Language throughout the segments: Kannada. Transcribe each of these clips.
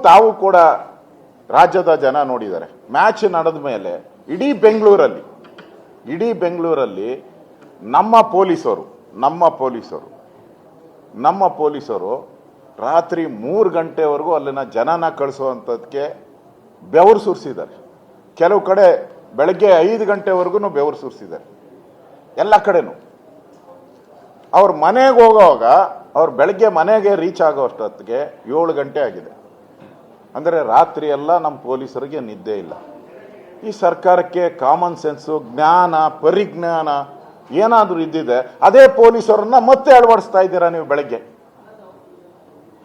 ತಾವು ಕೂಡ ರಾಜ್ಯದ ಜನ ನೋಡಿದ್ದಾರೆ. ಮ್ಯಾಚ್ ನಡೆದ ಮೇಲೆ ಇಡೀ ಬೆಂಗಳೂರಲ್ಲಿ ನಮ್ಮ ಪೊಲೀಸರು ರಾತ್ರಿ 3 ಗಂಟೆವರೆಗೂ ಅಲ್ಲಿನ ಜನನ ಕಳಿಸುವಂಥದ್ದಕ್ಕೆ ಬೆವರು ಸುರಿಸಿದ್ದಾರೆ. ಕೆಲವು ಕಡೆ ಬೆಳಗ್ಗೆ 5 ಗಂಟೆವರೆಗೂ ಬೆವರು ಸುರಿಸಿದ್ದಾರೆ. ಎಲ್ಲ ಕಡೆನೂ ಅವ್ರ ಮನೆಗೆ ಹೋಗುವಾಗ ಅವ್ರು ಬೆಳಗ್ಗೆ ಮನೆಗೆ ರೀಚ್ ಆಗೋಷ್ಟೊತ್ತಿಗೆ 7 ಗಂಟೆ ಆಗಿದೆ. ಅಂದರೆ ರಾತ್ರಿ ಎಲ್ಲ ನಮ್ಮ ಪೊಲೀಸರಿಗೆ ನಿದ್ದೆ ಇಲ್ಲ. ಈ ಸರ್ಕಾರಕ್ಕೆ ಕಾಮನ್ ಸೆನ್ಸು, ಜ್ಞಾನ, ಪರಿಜ್ಞಾನ ಏನಾದರೂ ಇದ್ದಿದೆ ಅದೇ ಪೊಲೀಸರನ್ನ ಮತ್ತೆ ಅಳವಡಿಸ್ತಾ ಇದ್ದೀರಾ ನೀವು. ಬೆಳಗ್ಗೆ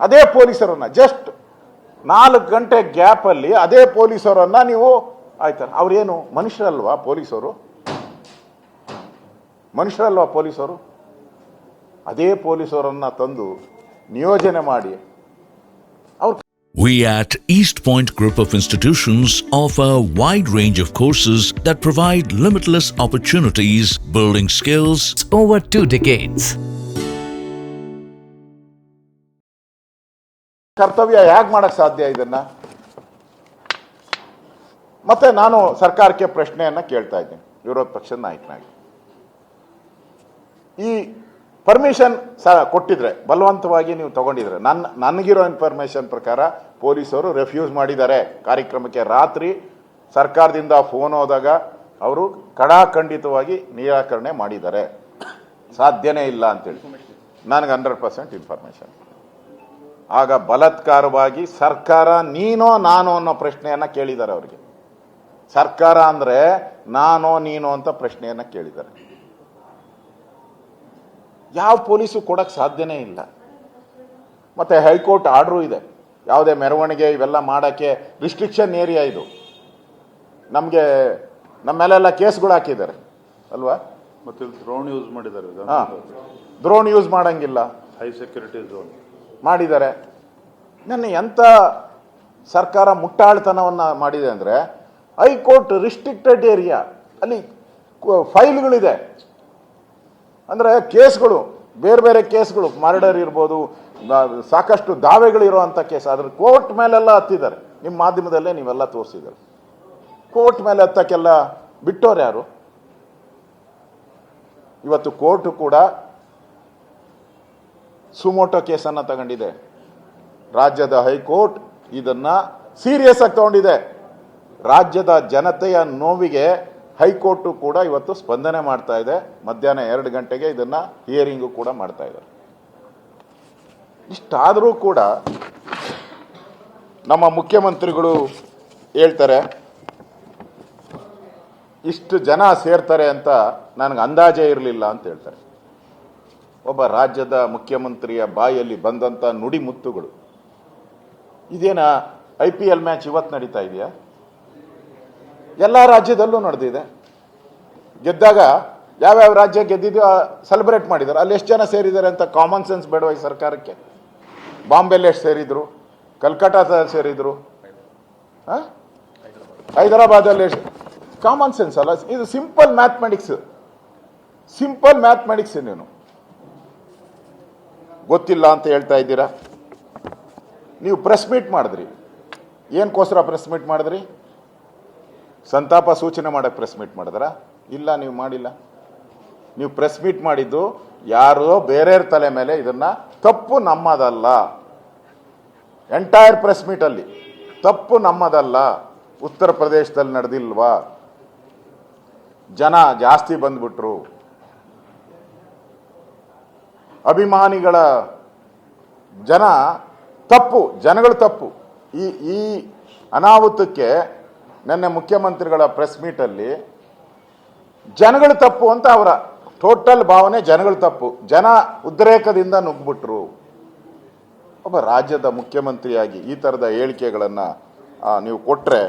ಅದೇ ಪೊಲೀಸರನ್ನ ಜಸ್ಟ್ 4 ಗಂಟೆ ಗ್ಯಾಪಲ್ಲಿ ಅದೇ ಪೊಲೀಸರನ್ನ ನೀವು ಆಯ್ತಾರೆ. ಅವ್ರೇನು ಮನುಷ್ಯರಲ್ವಾ ಪೊಲೀಸರು? ಅದೇ ಪೊಲೀಸರನ್ನ ತಂದು ನಿಯೋಜನೆ ಮಾಡಿ ಅವ್ರು. We at East Point Group of Institutions offer a wide range of courses that provide limitless opportunities, building skills over 2 decades. ಕರ್ತವ್ಯ ಹೇಗೆ ಮಾಡಕ್ ಸಾಧ್ಯ ಇದನ್ನ? ಮತ್ತೆ ನಾನು ಸರ್ಕಾರಕ್ಕೆ ಪ್ರಶ್ನೆಯನ್ನ ಕೇಳ್ತಾ ಇದ್ದೀನಿ, ವಿರೋಧ ಪಕ್ಷದ ನಾಯಕನಾಗಿ. ಈ ಪರ್ಮಿಷನ್ ಕೊಟ್ಟಿದ್ರೆ, ಬಲವಂತವಾಗಿ ನೀವು ತಗೊಂಡಿದ್ರೆ, ನನಗಿರೋ ಇನ್ಫಾರ್ಮೇಶನ್ ಪ್ರಕಾರ ಪೊಲೀಸರು ರೆಫ್ಯೂಸ್ ಮಾಡಿದ್ದಾರೆ ಕಾರ್ಯಕ್ರಮಕ್ಕೆ. ರಾತ್ರಿ ಸರ್ಕಾರದಿಂದ ಫೋನ್ ಹೋದಾಗ ಅವರು ಖಡಾಖಂಡಿತವಾಗಿ ನಿರಾಕರಣೆ ಮಾಡಿದ್ದಾರೆ. ಸಾಧ್ಯನೇ ಇಲ್ಲ ಅಂತೇಳಿ ನನಗೆ 100% ಇನ್ಫಾರ್ಮೇಶನ್. ಆಗ ಬಲಾತ್ಕಾರವಾಗಿ ಸರ್ಕಾರ ನೀನೋ ನಾನೋ ಅನ್ನೋ ಪ್ರಶ್ನೆಯನ್ನ ಕೇಳಿದ್ದಾರೆ ಅವರಿಗೆ. ಸರ್ಕಾರ ಅಂದ್ರೆ ನಾನೋ ನೀನೋ ಅಂತ ಪ್ರಶ್ನೆಯನ್ನ ಕೇಳಿದ್ದಾರೆ. ಯಾವ ಪೊಲೀಸು ಕೊಡಕ್ಕೆ ಸಾಧ್ಯನೇ ಇಲ್ಲ. ಮತ್ತೆ ಹೈಕೋರ್ಟ್ ಆರ್ಡ್ರು ಇದೆ, ಯಾವುದೇ ಮೆರವಣಿಗೆ ಇವೆಲ್ಲ ಮಾಡೋಕ್ಕೆ ರಿಸ್ಟ್ರಿಕ್ಷನ್ ಏರಿಯಾ ಇದು. ನಮಗೆ ನಮ್ಮ ಮೇಲೆಲ್ಲ ಕೇಸ್ಗಳು ಹಾಕಿದ್ದಾರೆ ಅಲ್ವಾ? ಮತ್ತೆ ಡ್ರೋನ್ ಯೂಸ್ ಮಾಡಿದ್ದಾರೆ. ಡ್ರೋನ್ ಯೂಸ್ ಮಾಡಂಗಿಲ್ಲ, ಹೈ ಸೆಕ್ಯೂರಿಟಿ ಝೋನ್ ಮಾಡಿದ್ದಾರೆ. ನನ್ನ ಎಂಥ ಸರ್ಕಾರ ಮುಟ್ಟಾಳ್ತನವನ್ನು ಮಾಡಿದೆ ಅಂದರೆ, ಹೈಕೋರ್ಟ್ ರಿಸ್ಟ್ರಿಕ್ಟೆಡ್ ಏರಿಯಾ, ಅಲ್ಲಿ ಫೈಲ್ಗಳಿದೆ. ಅಂದರೆ ಕೇಸ್ಗಳು, ಬೇರೆ ಬೇರೆ ಕೇಸ್ಗಳು, ಮರ್ಡರ್ ಇರ್ಬೋದು, ಸಾಕಷ್ಟು ದಾವೆಗಳಿರುವಂಥ ಕೇಸ್. ಅದ್ರ ಕೋರ್ಟ್ ಮೇಲೆಲ್ಲ ಹತ್ತಿದ್ದಾರೆ. ನಿಮ್ಮ ಮಾಧ್ಯಮದಲ್ಲೇ ನೀವೆಲ್ಲ ತೋರಿಸಿದ್ದಾರೆ. ಕೋರ್ಟ್ ಮೇಲೆ ಹತ್ತಕ್ಕೆಲ್ಲ ಬಿಟ್ಟೋರು ಯಾರು? ಇವತ್ತು ಕೋರ್ಟು ಕೂಡ ಸುಮೋಟೋ ಕೇಸನ್ನು ತಗೊಂಡಿದೆ. ರಾಜ್ಯದ ಹೈಕೋರ್ಟ್ ಇದನ್ನ ಸೀರಿಯಸ್ ಆಗಿ ತಗೊಂಡಿದೆ. ರಾಜ್ಯದ ಜನತೆಯ ನೋವಿಗೆ ಹೈಕೋರ್ಟು ಕೂಡ ಇವತ್ತು ಸ್ಪಂದನೆ ಮಾಡ್ತಾ ಇದೆ. ಮಧ್ಯಾಹ್ನ 2 ಗಂಟೆಗೆ ಇದನ್ನ ಹಿಯರಿಂಗು ಕೂಡ ಮಾಡ್ತಾ ಇದ್ದಾರೆ. ಇಷ್ಟಾದರೂ ಕೂಡ ನಮ್ಮ ಮುಖ್ಯಮಂತ್ರಿಗಳು ಹೇಳ್ತಾರೆ, ಇಷ್ಟು ಜನ ಸೇರ್ತಾರೆ ಅಂತ ನನಗೆ ಅಂದಾಜೇ ಇರಲಿಲ್ಲ ಅಂತ ಹೇಳ್ತಾರೆ. ಒಬ್ಬ ರಾಜ್ಯದ ಮುಖ್ಯಮಂತ್ರಿಯ ಬಾಯಲ್ಲಿ ಬಂದಂಥ ನುಡಿ ಮುತ್ತುಗಳು. ಇದೇನ IPL ಮ್ಯಾಚ್ ಇವತ್ತು ನಡೀತಾ ಇದೆಯಾ? ಎಲ್ಲ ರಾಜ್ಯದಲ್ಲೂ ನಡೆದಿದೆ. ಗೆದ್ದಾಗ ಯಾವ್ಯಾವ ರಾಜ್ಯ ಗೆದ್ದಿದ್ದು ಸೆಲೆಬ್ರೇಟ್ ಮಾಡಿದ್ದಾರೆ. ಅಲ್ಲಿ ಎಷ್ಟು ಜನ ಸೇರಿದ್ದಾರೆ ಅಂತ ಕಾಮನ್ ಸೆನ್ಸ್ ಬೇಡವಾ ಈ ಸರ್ಕಾರಕ್ಕೆ? ಬಾಂಬೆಲ್ಲಿ ಎಷ್ಟು ಸೇರಿದ್ರು, ಕಲ್ಕಟ್ಟಾದಲ್ಲಿ ಸೇರಿದ್ರು, ಹೈದರಾಬಾದಲ್ಲಿ ಎಷ್ಟು? ಕಾಮನ್ ಸೆನ್ಸ್ ಅಲ್ಲ ಇದು? Simple mathematics. ನೀನು ಗೊತ್ತಿಲ್ಲ ಅಂತ ಹೇಳ್ತಾ ಇದ್ದೀರಾ. ನೀವು ಪ್ರೆಸ್ ಮೀಟ್ ಮಾಡಿದ್ರಿ, ಏನಕ್ಕೋಸ್ಕರ ಪ್ರೆಸ್ ಮೀಟ್ ಮಾಡಿದ್ರಿ? ಸಂತಾಪ ಸೂಚನೆ ಮಾಡಕ್ಕೆ ಪ್ರೆಸ್ ಮೀಟ್ ಮಾಡಿದ್ರ? ಇಲ್ಲ, ನೀವು ಮಾಡಿಲ್ಲ. ನೀವು ಪ್ರೆಸ್ ಮೀಟ್ ಮಾಡಿದ್ದು ಯಾರೋ ಬೇರೆಯವ್ರ ತಲೆ ಮೇಲೆ ಇದನ್ನ ತಪ್ಪು ನಮ್ಮದಲ್ಲ. ಎಂಟೈರ್ ಪ್ರೆಸ್ ಮೀಟ್ ಅಲ್ಲಿ ತಪ್ಪು ನಮ್ಮದಲ್ಲ. ಉತ್ತರ ಪ್ರದೇಶದಲ್ಲಿ ನಡೆದಿಲ್ವಾ? ಜನ ಜಾಸ್ತಿ ಬಂದ್ಬಿಟ್ರು, ಅಭಿಮಾನಿಗಳ ಜನಗಳು ತಪ್ಪು. ಈ ಅನಾಹುತಕ್ಕೆ ನನ್ನ ಮುಖ್ಯಮಂತ್ರಿಗಳ ಪ್ರೆಸ್ ಮೀಟಲ್ಲಿ ಜನಗಳು ತಪ್ಪು ಅಂತ ಅವರ ಟೋಟಲ್ ಭಾವನೆ. ಜನಗಳು ತಪ್ಪು, ಜನ ಉದ್ರೇಕದಿಂದ ನುಗ್ಗಿಬಿಟ್ರು. ಒಬ್ಬ ರಾಜ್ಯದ ಮುಖ್ಯಮಂತ್ರಿಯಾಗಿ ಈ ಥರದ ಹೇಳಿಕೆಗಳನ್ನು ನೀವು ಕೊಟ್ಟರೆ